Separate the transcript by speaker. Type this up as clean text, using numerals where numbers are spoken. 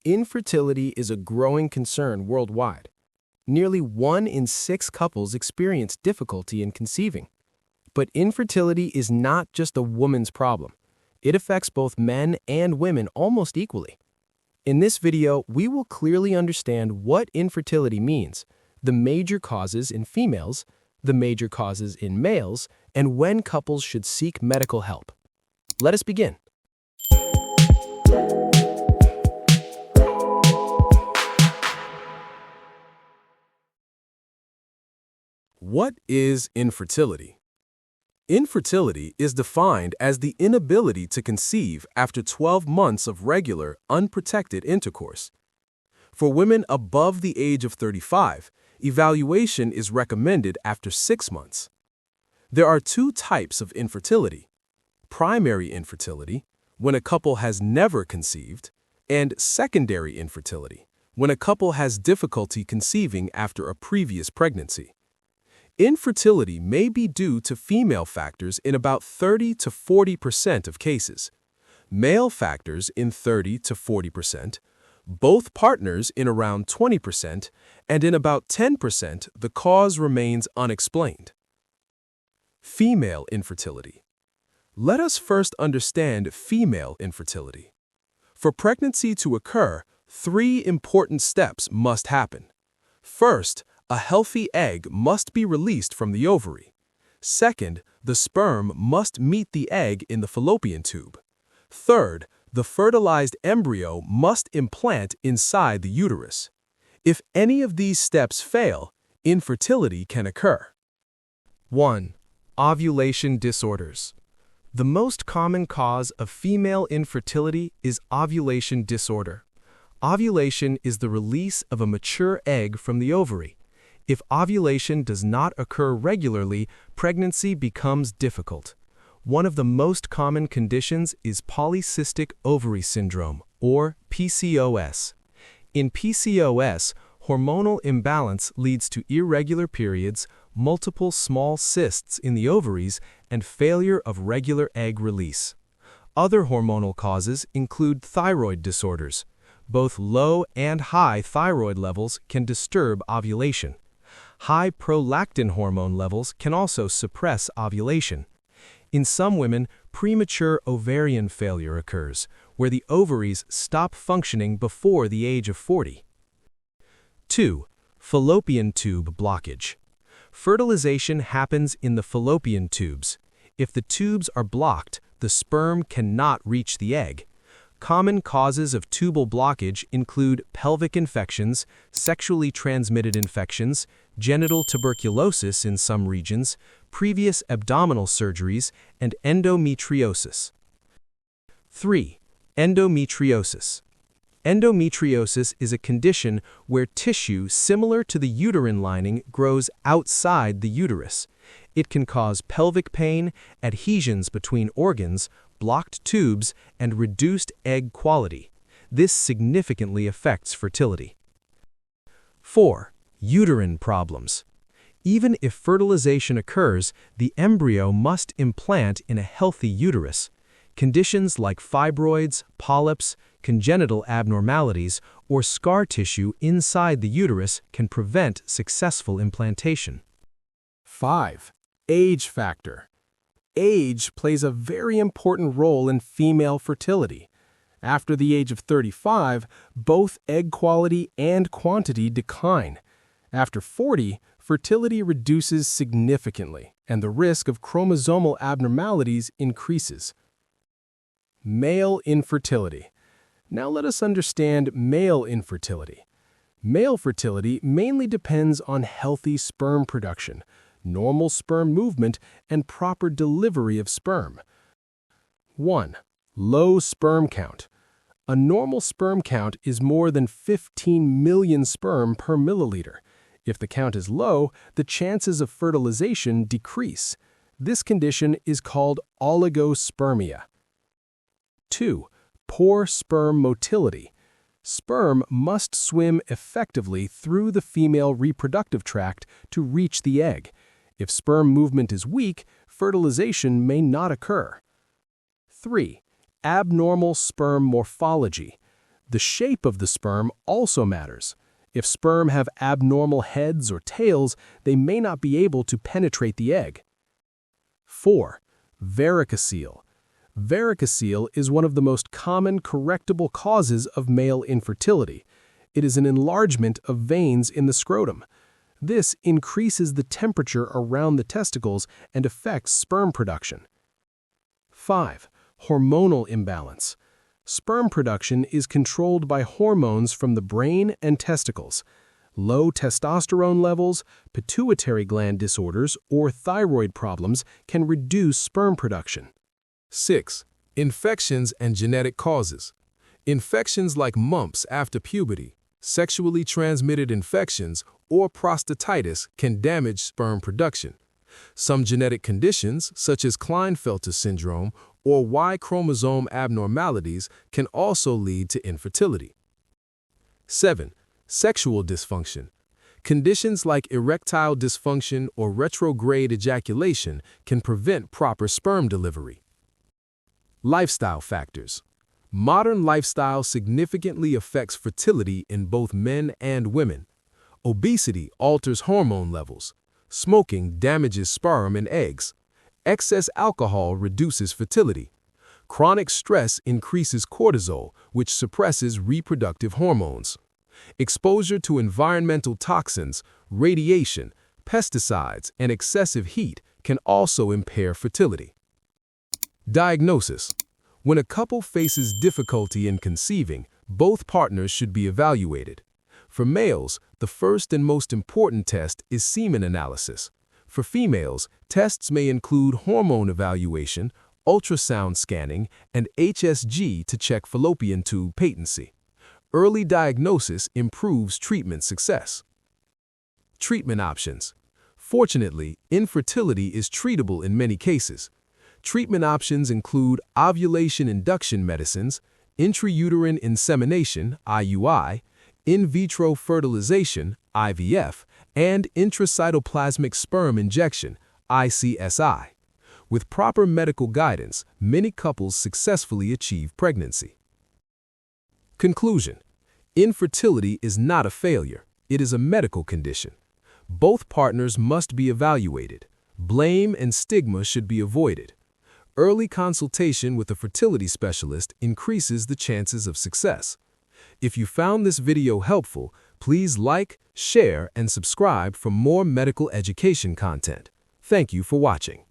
Speaker 1: Infertility is a growing concern worldwide. Nearly 1 in 6 couples experience difficulty in conceiving. But infertility is not just a woman's problem. It affects both men and women almost equally. In this video, we will clearly understand what infertility means, the major causes in females, the major causes in males, and when couples should seek medical help. Let us begin.
Speaker 2: What is infertility? Infertility is defined as the inability to conceive after 12 months of regular, unprotected intercourse. For women above the age of 35, evaluation is recommended after 6 months. There are 2 types of infertility: primary infertility, when a couple has never conceived, and secondary infertility, when a couple has difficulty conceiving after a previous pregnancy. Infertility may be due to female factors in about 30 to 40% of cases, male factors in 30 to 40%, both partners in around 20%, and in about 10% the cause remains unexplained. Female infertility. Let us first understand female infertility. For pregnancy to occur, 3 important steps must happen. First, a healthy egg must be released from the ovary. Second, the sperm must meet the egg in the fallopian tube. Third, the fertilized embryo must implant inside the uterus. If any of these steps fail, infertility can occur.
Speaker 1: 1. Ovulation disorders. The most common cause of female infertility is ovulation disorder. Ovulation is the release of a mature egg from the ovary. If ovulation does not occur regularly, pregnancy becomes difficult. One of the most common conditions is polycystic ovary syndrome, or PCOS. In PCOS, hormonal imbalance leads to irregular periods, multiple small cysts in the ovaries, and failure of regular egg release. Other hormonal causes include thyroid disorders. Both low and high thyroid levels can disturb ovulation. High prolactin hormone levels can also suppress ovulation. In some women, premature ovarian failure occurs, where the ovaries stop functioning before the age of 40. 2. Fallopian tube blockage. Fertilization happens in the fallopian tubes. If the tubes are blocked, the sperm cannot reach the egg. Common causes of tubal blockage include pelvic infections, sexually transmitted infections, genital tuberculosis in some regions, previous abdominal surgeries, and endometriosis. 3. Endometriosis. Endometriosis is a condition where tissue similar to the uterine lining grows outside the uterus. It can cause pelvic pain, adhesions between organs, blocked tubes, and reduced egg quality. This significantly affects fertility. 4. Uterine problems. Even if fertilization occurs, the embryo must implant in a healthy uterus. Conditions like fibroids, polyps, congenital abnormalities, or scar tissue inside the uterus can prevent successful implantation.
Speaker 2: 5. Age factor. Age plays a very important role in female fertility. After the age of 35, both egg quality and quantity decline. After 40, fertility reduces significantly, and the risk of chromosomal abnormalities increases. Male infertility. Now let us understand male infertility. Male fertility mainly depends on healthy sperm production, normal sperm movement, and proper delivery of sperm. 1. Low sperm count. A normal sperm count is more than 15 million sperm per milliliter. If the count is low, the chances of fertilization decrease. This condition is called oligospermia. 2. Poor sperm motility. Sperm must swim effectively through the female reproductive tract to reach the egg. If sperm movement is weak, fertilization may not occur. 3. Abnormal sperm morphology. The shape of the sperm also matters. If sperm have abnormal heads or tails, they may not be able to penetrate the egg. 4. Varicocele. Varicocele is one of the most common correctable causes of male infertility. It is an enlargement of veins in the scrotum. This increases the temperature around the testicles and affects sperm production. 5. Hormonal imbalance. Sperm production is controlled by hormones from the brain and testicles. Low testosterone levels, pituitary gland disorders, or thyroid problems can reduce sperm production.
Speaker 1: 6. Infections and genetic causes. Infections like mumps after puberty, sexually transmitted infections, or prostatitis can damage sperm production. Some genetic conditions, such as Klinefelter syndrome or Y chromosome abnormalities, can also lead to infertility. 7. Sexual dysfunction. Conditions like erectile dysfunction or retrograde ejaculation can prevent proper sperm delivery. Lifestyle factors. Modern lifestyle significantly affects fertility in both men and women. Obesity alters hormone levels. Smoking damages sperm and eggs. Excess alcohol reduces fertility. Chronic stress increases cortisol, which suppresses reproductive hormones. Exposure to environmental toxins, radiation, pesticides, and excessive heat can also impair fertility. Diagnosis. When a couple faces difficulty in conceiving, both partners should be evaluated. For males, the first and most important test is semen analysis. For females, tests may include hormone evaluation, ultrasound scanning, and HSG to check fallopian tube patency. Early diagnosis improves treatment success. Treatment options. Fortunately, infertility is treatable in many cases. Treatment options include ovulation induction medicines, intrauterine insemination, IUI, in vitro fertilization, IVF, and intracytoplasmic sperm injection, ICSI. With proper medical guidance, many couples successfully achieve pregnancy. Conclusion. Infertility is not a failure. It is a medical condition. Both partners must be evaluated. Blame and stigma should be avoided. Early consultation with a fertility specialist increases the chances of success. If you found this video helpful, please like, share, and subscribe for more medical education content. Thank you for watching.